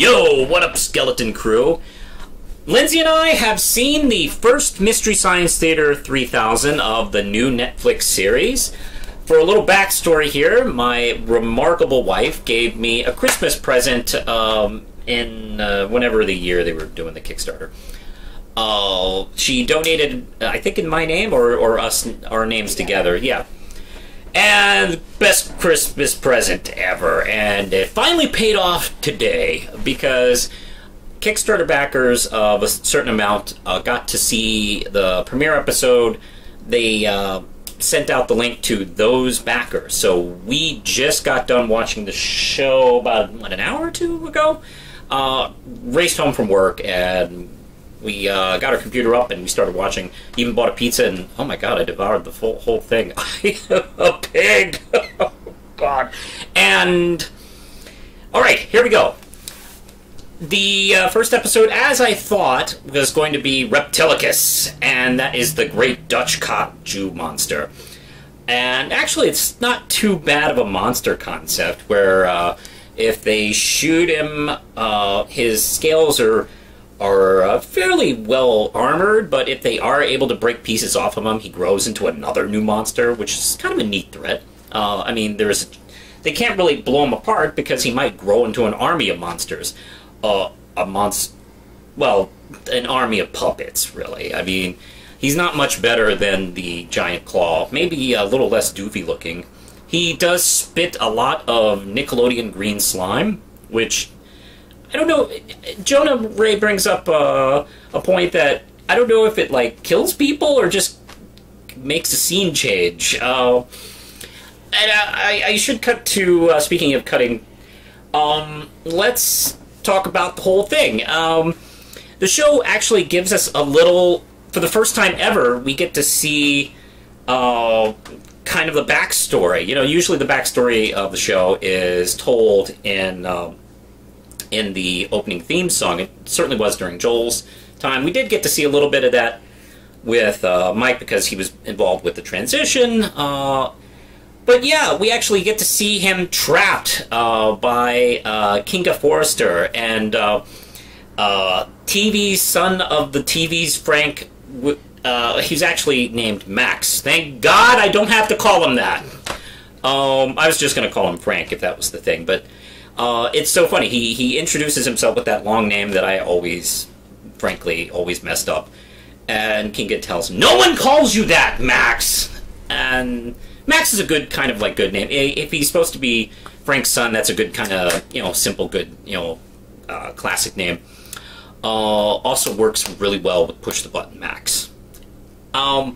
Yo, what up, Skeleton Crew? Lindsay and I have seen the first Mystery Science Theater 3000 of the new Netflix series. For a little backstory here, my remarkable wife gave me a Christmas present in whenever the year they were doing the Kickstarter. She donated, I think in my name or our names together, yeah. And best Christmas present ever, and it finally paid off today because Kickstarter backers of a certain amount got to see the premiere episode. They sent out the link to those backers, so we just got done watching the show about an hour or two ago. Raced home from work and we got our computer up and we started watching. Even bought a pizza and oh my god, I devoured the whole thing. A pig. Oh god. And all right, here we go. The first episode, as I thought, was going to be Reptilicus, and that is the great Dutch cock Jew monster. And actually, it's not too bad of a monster concept, where if they shoot him, his scales are fairly well armored, but if they are able to break pieces off of him, he grows into another new monster, which is kind of a neat threat. I mean, they can't really blow him apart because he might grow into an army of monsters. Well, an army of puppets, really. I mean, he's not much better than the giant claw. Maybe a little less doofy looking. He does spit a lot of Nickelodeon green slime, which I don't know. Jonah Ray brings up a point that I don't know if it like kills people or just makes a scene change. And I should cut to speaking of cutting. Let's talk about the whole thing. The show actually gives us a little. For the first time ever, we get to see kind of the backstory. You know, usually the backstory of the show is told in the opening theme song. It certainly was during Joel's time. We did get to see a little bit of that with Mike because he was involved with the transition. But yeah, we actually get to see him trapped by Kinga Forrester and TV's son of the TV's Frank. He's actually named Max. Thank God I don't have to call him that. I was just going to call him Frank if that was the thing, but it's so funny. He introduces himself with that long name that I always, frankly, always messed up. And Kinga tells him, "No one calls you that, Max!" And Max is a good kind of like good name. If he's supposed to be Frank's son, that's a good kind of, you know, simple, good, you know, classic name. Also works really well with Push the Button Max. And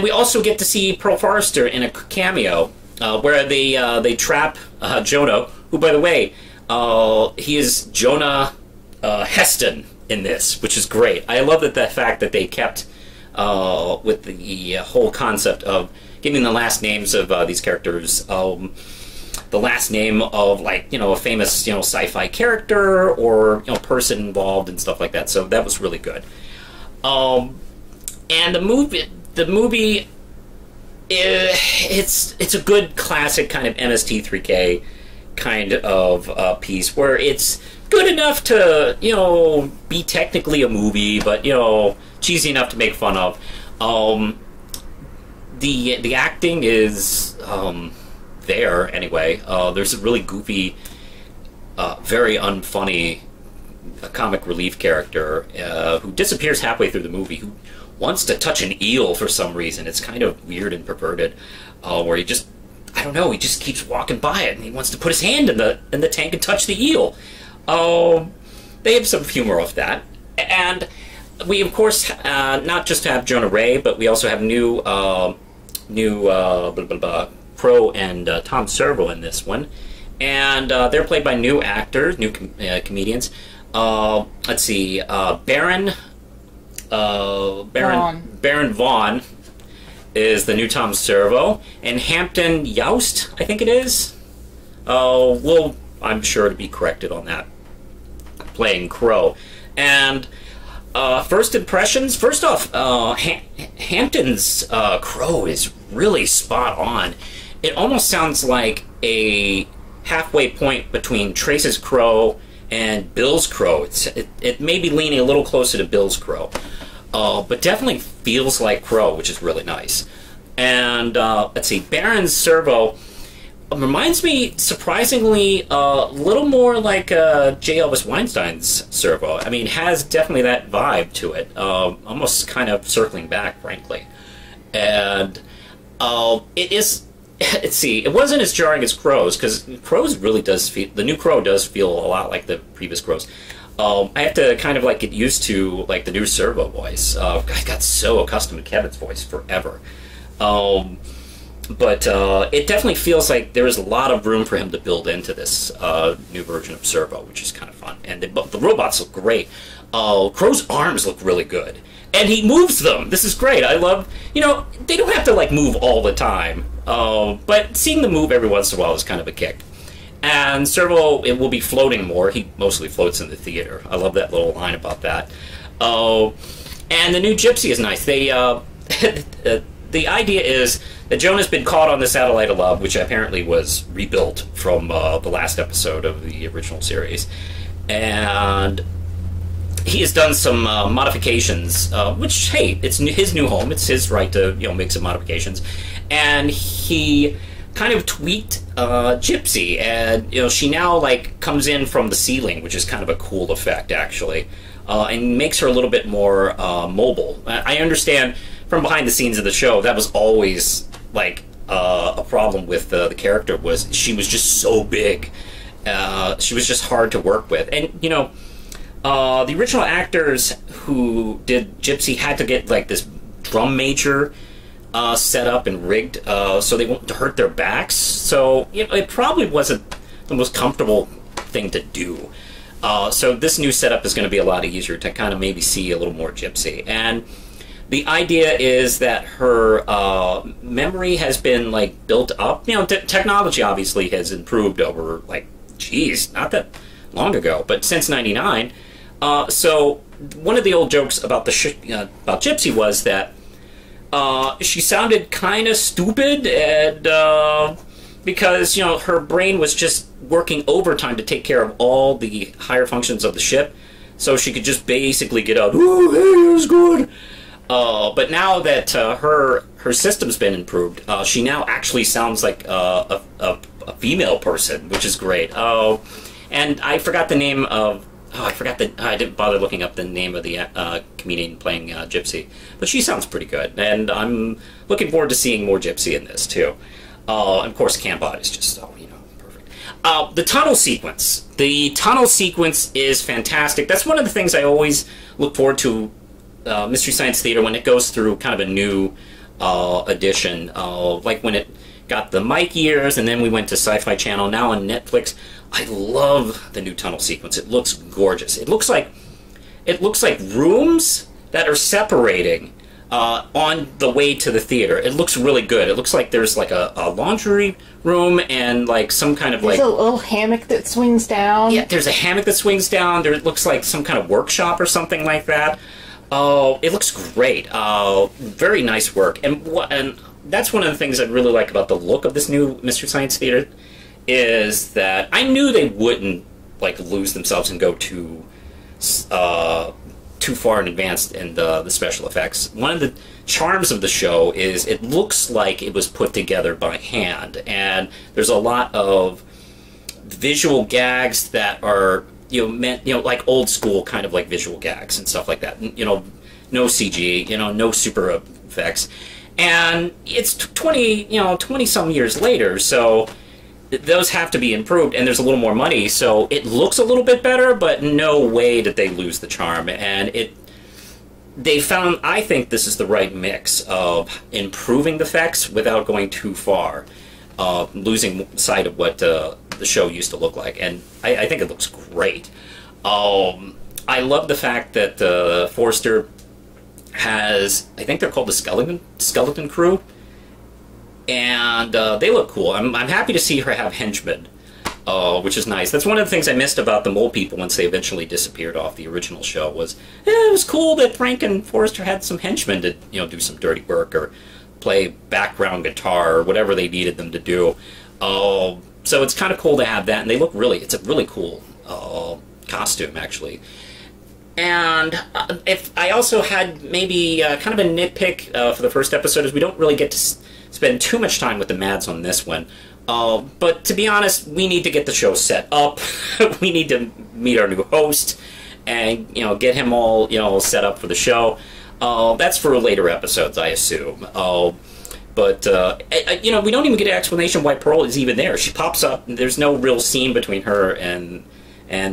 we also get to see Pearl Forrester in a cameo where they trap Jonah, who, by the way, he is Jonah Heston in this, which is great. I love that the fact that they kept with the whole concept of giving the last names of these characters the last name of, like, you know, a famous, you know, sci-fi character or, you know, person involved and stuff like that. So that was really good. And the movie, it's a good classic kind of Mst3k kind of piece where it's good enough to, you know, be technically a movie, but, you know, cheesy enough to make fun of. The acting is there anyway. There's a really goofy, very unfunny comic relief character who disappears halfway through the movie, who wants to touch an eel for some reason. It's kind of weird and perverted, where he just, I don't know, he just keeps walking by it and he wants to put his hand in the tank and touch the eel. They have some humor of that, and we of course not just have Jonah Ray, but we also have new Crow and Tom Servo in this one, and they're played by new actors, new comedians. Let's see, Baron Vaughn is the new Tom Servo, and Hampton Youst, I think it is. I'm sure to be corrected on that, playing Crow. And first impressions, first off, Hampton's Crow is really spot on. It almost sounds like a halfway point between Trace's Crow and Bill's Crow. It may be leaning a little closer to Bill's Crow, but definitely feels like Crow, which is really nice. And let's see, Baron's Servo reminds me, surprisingly, a little more like J. Elvis Weinstein's Servo. I mean, has definitely that vibe to it, almost kind of circling back, frankly. And it is, let's see, it wasn't as jarring as Crow's, because Crow's really does feel, the new Crow does feel a lot like the previous Crows. I have to kind of like get used to like the new Servo voice. I got so accustomed to Kevin's voice forever. But it definitely feels like there is a lot of room for him to build into this new version of Servo, which is kind of fun. And the robots look great. Crow's arms look really good. And he moves them. This is great. I love, you know, they don't have to like move all the time. But seeing them move every once in a while is kind of a kick. And Servo, it will be floating more. He mostly floats in the theater. I love that little line about that. And the new Gypsy is nice. They, the idea is that Jonah's been caught on the Satellite of Love, which apparently was rebuilt from the last episode of the original series. And he has done some modifications, which, hey, it's his new home. It's his right to, you know, make some modifications. And he kind of tweaked Gypsy, and, you know, she now, like, comes in from the ceiling, which is kind of a cool effect, actually, and makes her a little bit more mobile. I understand from behind the scenes of the show, that was always, like, a problem with the character, was she was just so big. She was just hard to work with. And, you know, the original actors who did Gypsy had to get, like, this drum major set up and rigged so they won't hurt their backs. So, you know, it probably wasn't the most comfortable thing to do. So this new setup is going to be a lot easier to kind of maybe see a little more Gypsy. And the idea is that her memory has been, like, built up. You know, technology obviously has improved over, like, geez, not that long ago, but since '99. So one of the old jokes about about Gypsy was that she sounded kind of stupid, and because, you know, her brain was just working overtime to take care of all the higher functions of the ship, so she could just basically get out, oh, hey, it's good. But now that her system's been improved, she now actually sounds like a female person, which is great. And I forgot the name of... I didn't bother looking up the name of the comedian playing Gypsy. But she sounds pretty good, and I'm looking forward to seeing more Gypsy in this, too. And of course, Cambot is just, oh, you know, perfect. The tunnel sequence. The tunnel sequence is fantastic. That's one of the things I always look forward to Mystery Science Theater when it goes through kind of a new edition. Like when it got the Mike years, and then we went to Sci-Fi Channel, now on Netflix. I love the new tunnel sequence. It looks gorgeous. It looks like rooms that are separating on the way to the theater. It looks really good. It looks like there's like a laundry room and like some kind of there's a little hammock that swings down. Yeah, there's a hammock that swings down. There, it looks like some kind of workshop or something like that. Oh, it looks great. Very nice work. And that's one of the things I really like about the look of this new Mystery Science Theater, is that I knew they wouldn't, like, lose themselves and go too far in advance in the special effects. One of the charms of the show is it looks like it was put together by hand, and there's a lot of visual gags that are, you know, meant, you know, like old school kind of like visual gags and stuff like that. You know, no CG, you know, no super effects, and it's 20 some years later, so those have to be improved, and there's a little more money, so it looks a little bit better, but no way did they lose the charm. And they found, I think this is the right mix of improving the effects without going too far, losing sight of what the show used to look like, and I think it looks great. I love the fact that Forrester has, I think they're called the Skeleton Crew, and they look cool. I'm happy to see her have henchmen, which is nice. That's one of the things I missed about the Mole People once they eventually disappeared off the original show, was it was cool that Frank and Forrester had some henchmen to, you know, do some dirty work or play background guitar or whatever they needed them to do. So it's kind of cool to have that, and they look really, it's a really cool costume, actually. And if I also had maybe kind of a nitpick for the first episode, is we don't really get to spend too much time with the Mads on this one. But to be honest, we need to get the show set up. We need to meet our new host and, you know, get him all, you know, set up for the show. That's for later episodes, I assume. But you know, we don't even get an explanation why Pearl is even there. She pops up, and there's no real scene between her and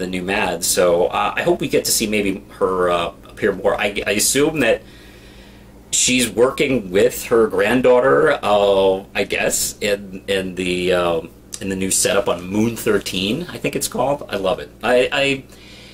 the new Mads. So I hope we get to see maybe her appear more. I assume that she's working with her granddaughter, I guess, in the new setup on Moon 13, I think it's called. I love it.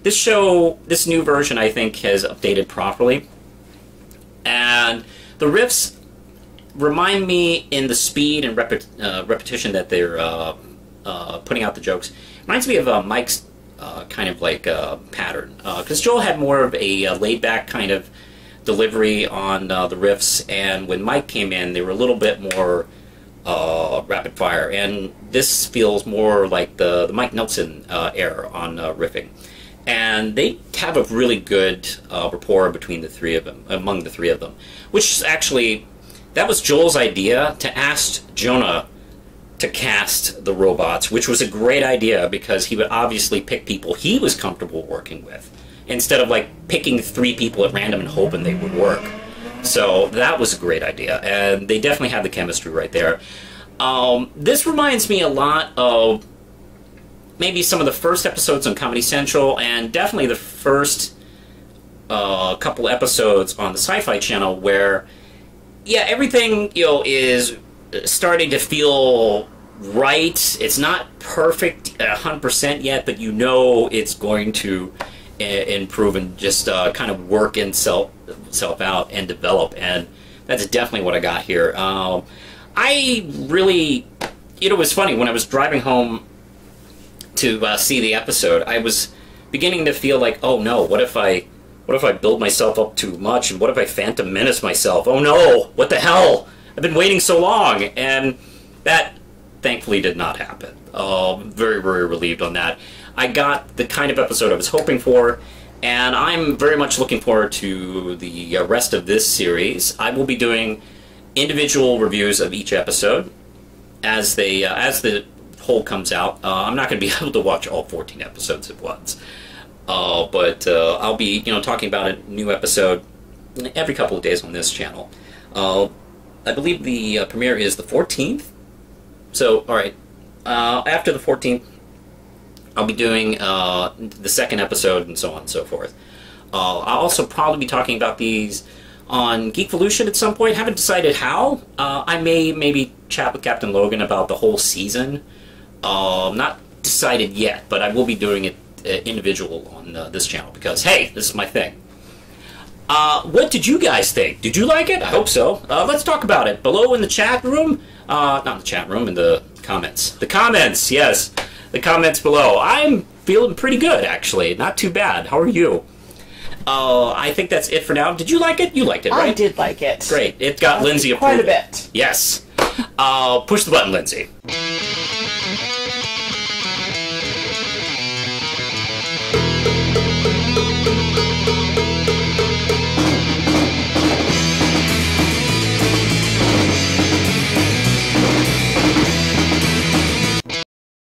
This show, this new version, I think, has updated properly, and the riffs remind me in the speed and repetition that they're putting out the jokes. Reminds me of Mike's kind of like pattern, because Joel had more of a laid-back kind of delivery on the riffs, and when Mike came in, they were a little bit more rapid fire, and this feels more like the Mike Nelson era on riffing. And they have a really good rapport between the three of them, among the three of them, which actually, that was Joel's idea, to ask Jonah to cast the robots, which was a great idea because he would obviously pick people he was comfortable working with, instead of like picking 3 people at random and hoping they would work. So that was a great idea, and they definitely have the chemistry right there. This reminds me a lot of maybe some of the first episodes on Comedy Central, and definitely the first couple episodes on the Sci-Fi Channel, where, yeah, everything, you know, is starting to feel right. It's not perfect 100% yet, but you know it's going to improve and just kind of work itself out and develop, and that's definitely what I got here. I really, you know, it was funny, when I was driving home to see the episode, I was beginning to feel like, oh no, what if I build myself up too much, and what if I Phantom Menace myself? Oh no, what the hell? I've been waiting so long, and that thankfully did not happen. Very, very relieved on that. I got the kind of episode I was hoping for, and I'm very much looking forward to the rest of this series. I will be doing individual reviews of each episode as the whole comes out. I'm not going to be able to watch all 14 episodes at once, but I'll be, you know, talking about a new episode every couple of days on this channel. I believe the premiere is the 14th. So, all right, after the 14th, I'll be doing the second episode and so on and so forth. I'll also probably be talking about these on Geekvolution at some point. Haven't decided how. I may maybe chat with Captain Logan about the whole season. Not decided yet, but I will be doing it individual on this channel because, hey, this is my thing. What did you guys think? Did you like it? I hope so. Let's talk about it below in the chat room. Not in the chat room, in the comments. The comments, yes. The comments below. I'm feeling pretty good, actually. Not too bad. How are you? I think that's it for now. Did you like it? You liked it, right? I did like it. Great. It got Lindsay approved. Quite a bit. Yes. Push the button, Lindsay.